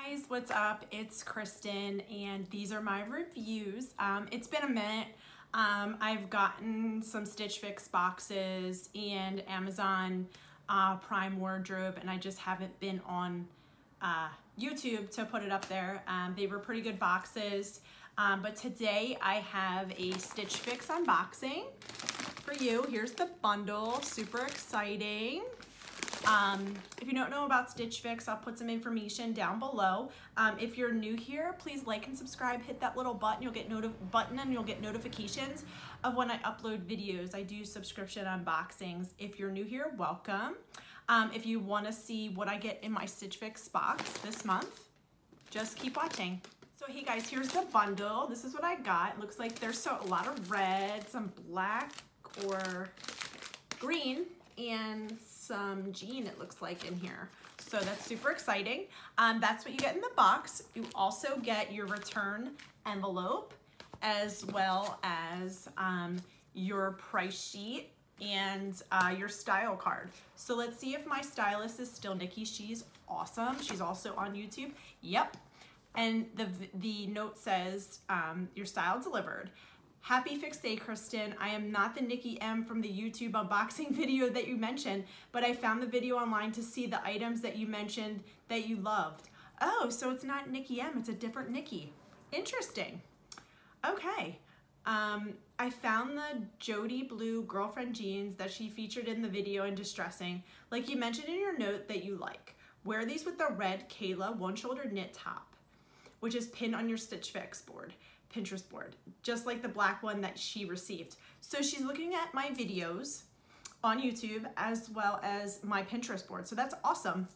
guys, what's up? It's Kristen and these are my reviews. It's been a minute. I've gotten some Stitch Fix boxes and Amazon Prime wardrobe, and I just haven't been on YouTube to put it up there. They were pretty good boxes, but today I have a Stitch Fix unboxing for you. Here's the bundle, super exciting. If you don't know about Stitch Fix, I'll put some information down below. If you're new here, please like and subscribe, hit that little button. You'll get notifications of when I upload videos. I do subscription unboxings. If you're new here, welcome. If you want to see what I get in my Stitch Fix box this month, just keep watching. So hey guys, here's the bundle. This is what I got. It looks like there's a lot of red, some black or green, and some jean, it looks like, in here. So that's super exciting. That's what you get in the box. You also get your return envelope as well as your price sheet and your style card. So let's see if my stylist is still Nikki. She's awesome. She's also on YouTube. Yep. And the note says, your style delivered. Happy Fix Day, Kristen. I am not the Nikki M from the YouTube unboxing video that you mentioned, but I found the video online to see the items that you mentioned that you loved. Oh, so it's not Nikki M, it's a different Nikki. Interesting. Okay. I found the Jody Blue girlfriend jeans that she featured in the video in Distressing, like you mentioned in your note that you like. Wear these with the red Kayla one-shoulder knit top, which is pinned on your Stitch Fix board. Pinterest board, just like the black one that she received. So she's looking at my videos on YouTube as well as my Pinterest board. So that's awesome.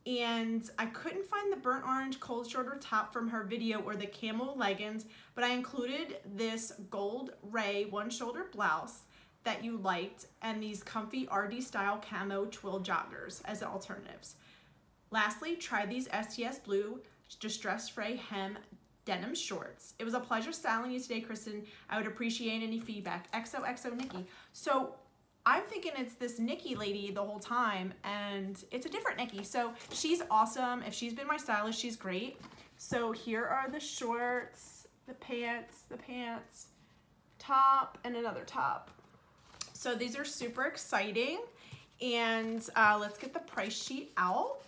And I couldn't find the burnt orange cold shoulder top from her video or the camo leggings, but I included this gold ray one shoulder blouse that you liked and these comfy RD style camo twill joggers as alternatives. Lastly, try these STS blue distressed fray hem denim shorts. It was a pleasure styling you today, Kristen. I would appreciate any feedback. XOXO Nikki. So I'm thinking it's this Nikki lady the whole time, and it's a different Nikki. So she's awesome. If she's been my stylist, she's great. So here are the shorts, the pants, top, and another top. So these are super exciting. And let's get the price sheet out.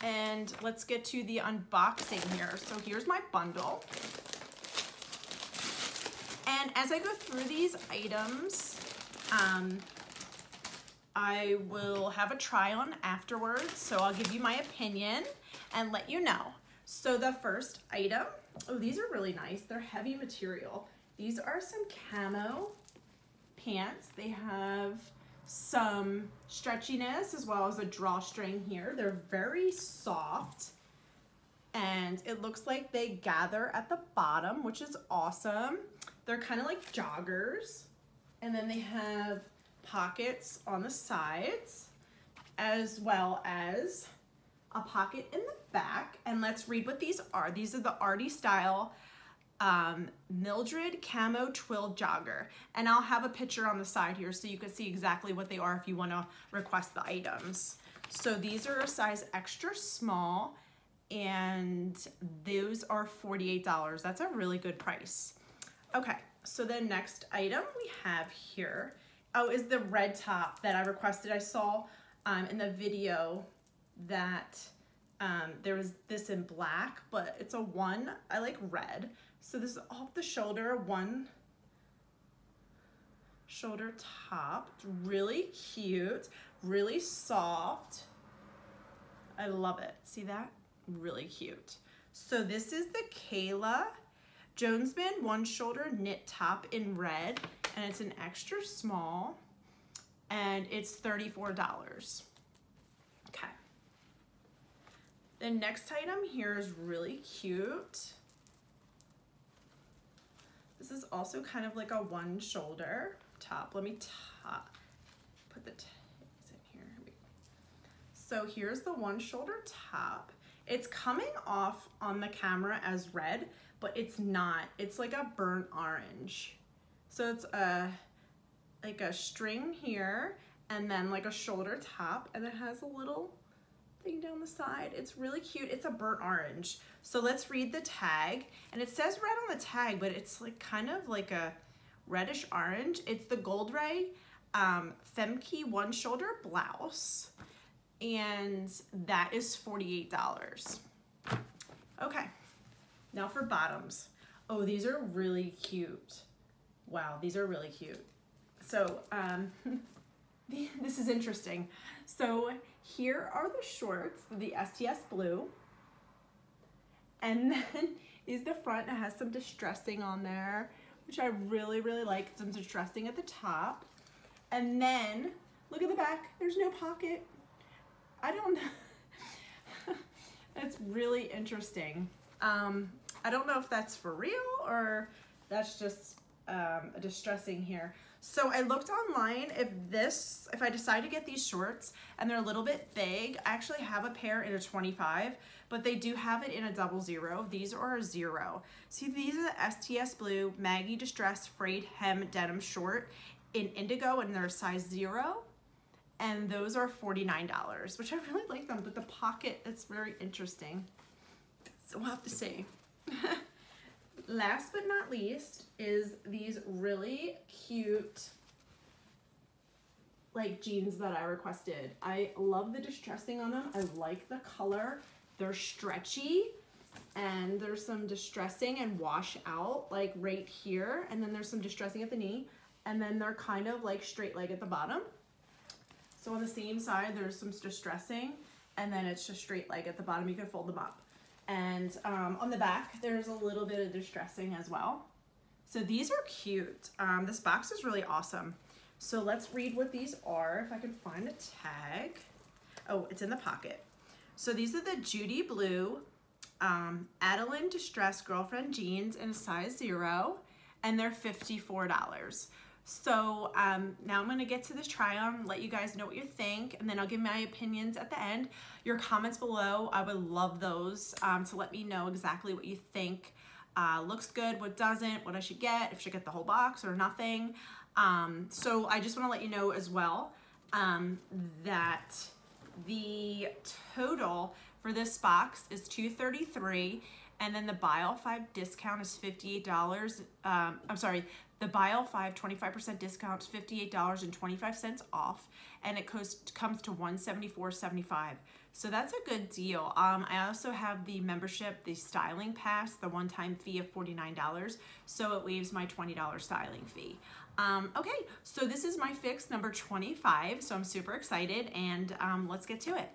And let's get to the unboxing here. So here's my bundle. And as I go through these items, I will have a try on afterwards. So I'll give you my opinion and let you know. So the first item, oh, these are really nice. They're heavy material. These are some camo pants. They have some stretchiness as well as a drawstring here. They're very soft and it looks like they gather at the bottom, which is awesome. They're kind of like joggers, and then they have pockets on the sides as well as a pocket in the back. And let's read what these are. These are the RD style Mildred camo twill jogger, and I'll have a picture on the side here so you can see exactly what they are if you want to request the items. So these are a size extra small, and those are $48. That's a really good price. Okay, so the next item we have here, oh, is the red top that I requested. I saw in the video that there was this in black, but it's a one. I like red. So this is off the shoulder, one shoulder top. It's really cute, really soft. I love it. See that? Really cute. So this is the Kayla Jonesman one shoulder knit top in red, and it's an extra small, and it's $34. Okay. The next item here is really cute. This is also kind of like a one shoulder top. Let me put the tags in here. Here we go. So here's the one shoulder top. It's coming off on the camera as red, but it's not. It's like a burnt orange. So it's like a string here and then like a shoulder top, and it has a little thing down the side. It's really cute. It's a burnt orange. So let's read the tag. And it says red on the tag, but it's like kind of like a reddish orange. It's the Gold Ray Femke one shoulder blouse. And that is $48. Okay, now for bottoms. Oh, these are really cute. Wow, these are really cute. So this is interesting. So here are the shorts, the STS blue. And then is the front. It has some distressing on there, which I really, really like. Some distressing at the top. And then look at the back. There's no pocket. I don't know. It's really interesting. I don't know if that's for real or that's just a distressing here. So I looked online. If I decide to get these shorts and they're a little bit big, I actually have a pair in a 25, but they do have it in a 00. These are a 0. See, these are the STS blue Maggie Distress frayed hem denim short in indigo, and they're a size 0. And those are $49, which I really like them, but the pocket, it's very interesting. So we'll have to see. Last but not least is these really cute like jeans that I requested. I love the distressing on them. I like the color. They're stretchy and there's some distressing and wash out like right here. And then there's some distressing at the knee. And then they're kind of like straight leg at the bottom. So on the same side, there's some distressing and then it's just straight leg at the bottom. You can fold them up. And on the back, there's a little bit of distressing as well. So these are cute. This box is really awesome. So let's read what these are, if I can find a tag. Oh, it's in the pocket. So these are the Judy Blue Adeline Distress Girlfriend jeans in a size 0, and they're $54. So now I'm gonna get to this try on, let you guys know what you think, and then I'll give my opinions at the end. Your comments below, I would love those to let me know exactly what you think. Looks good, what doesn't, what I should get, if I should get the whole box or nothing. So I just wanna let you know as well that the total for this box is $233, and then the buy all 5 discount is $58. I'm sorry, the buy all 5 25% discount is $58.25 off, and it comes to $174.75. So that's a good deal. I also have the membership, the styling pass, the one-time fee of $49, so it waives my $20 styling fee. Okay, so this is my fix number 25, so I'm super excited, and let's get to it.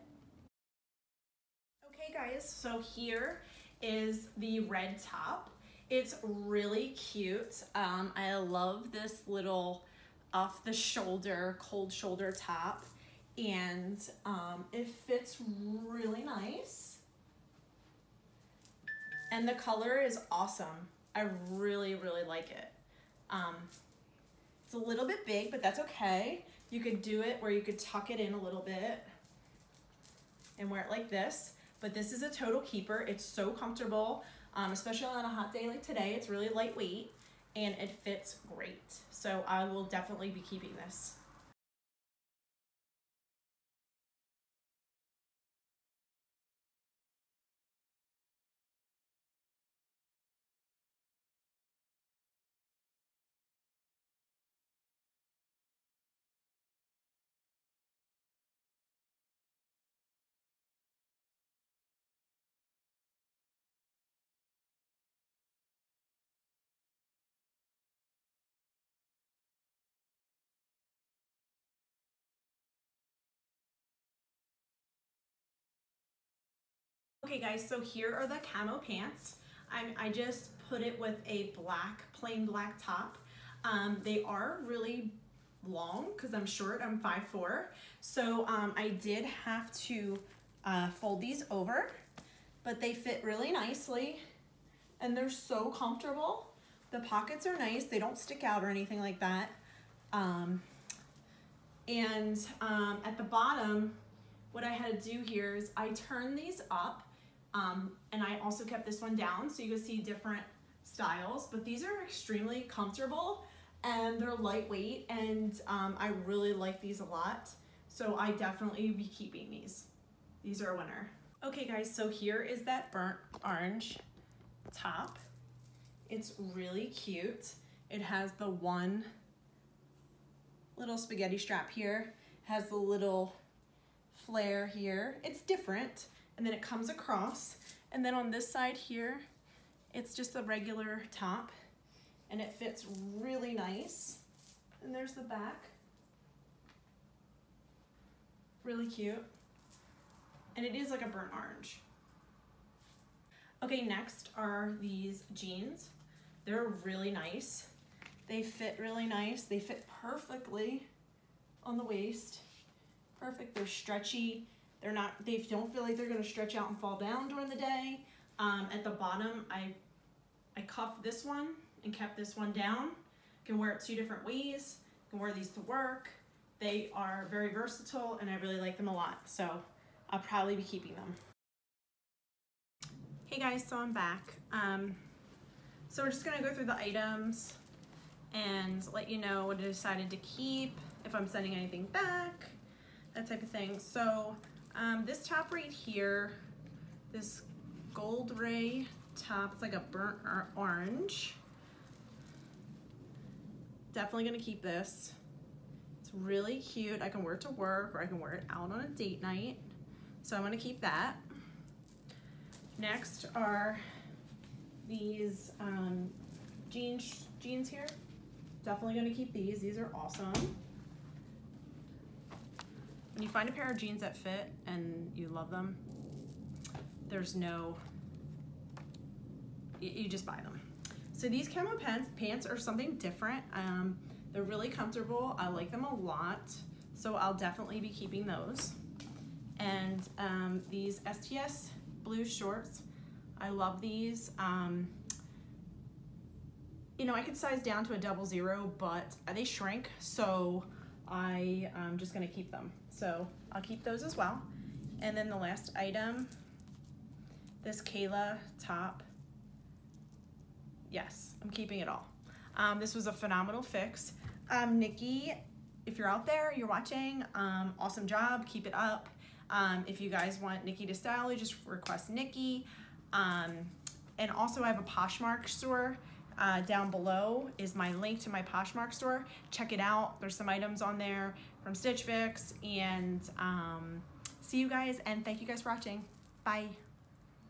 Okay guys, so here is the red top. It's really cute. I love this little off the shoulder, cold shoulder top, and it fits really nice. And the color is awesome. I really, really like it. It's a little bit big, but that's okay. You could do it where you could tuck it in a little bit and wear it like this. But this is a total keeper. It's so comfortable, especially on a hot day like today. It's really lightweight and it fits great. So I will definitely be keeping this. Okay guys, so here are the camo pants. I just put it with a plain black top. They are really long because I'm short, I'm 5'4". So I did have to fold these over, but they fit really nicely and they're so comfortable. The pockets are nice, they don't stick out or anything like that. At the bottom, what I had to do here is I turned these up, and I also kept this one down so you can see different styles, but these are extremely comfortable and they're lightweight, and I really like these a lot. So I definitely be keeping these. These are a winner. Okay guys, so here is that burnt orange top. It's really cute. It has the one little spaghetti strap here, has the little flare here. It's different, and then it comes across, and then on this side here, it's just a regular top, and it fits really nice. And there's the back. Really cute. And it is like a burnt orange. Okay, next are these jeans. They're really nice. They fit really nice. They fit perfectly on the waist. Perfect. They're stretchy. They don't feel like they're gonna stretch out and fall down during the day. At the bottom, I cuffed this one and kept this one down. Can wear it 2 different ways. Can wear these to work. They are very versatile and I really like them a lot. So I'll probably be keeping them. Hey guys, so I'm back. So we're just gonna go through the items and let you know what I decided to keep, if I'm sending anything back, that type of thing. So this top right here, this gold ray top, it's like a burnt orange. Definitely gonna keep this. It's really cute. I can wear it to work or I can wear it out on a date night. So I'm gonna keep that. Next are these jeans here. Definitely gonna keep these. These are awesome. When you find a pair of jeans that fit and you love them, there's no, you just buy them. So these camo pants are something different. They're really comfortable. I like them a lot. So I'll definitely be keeping those. And these STS blue shorts, I love these. You know, I could size down to a 00, but they shrink, so I'm just gonna keep them. So I'll keep those as well. And then the last item, this Kayla top. Yes, I'm keeping it all. This was a phenomenal fix. Nikki, if you're out there, you're watching, awesome job, keep it up. If you guys want Nikki to style, you just request Nikki. And also I have a Poshmark store. Down below is my link to my Poshmark store. Check it out. There's some items on there from Stitch Fix. And see you guys, and thank you guys for watching. Bye.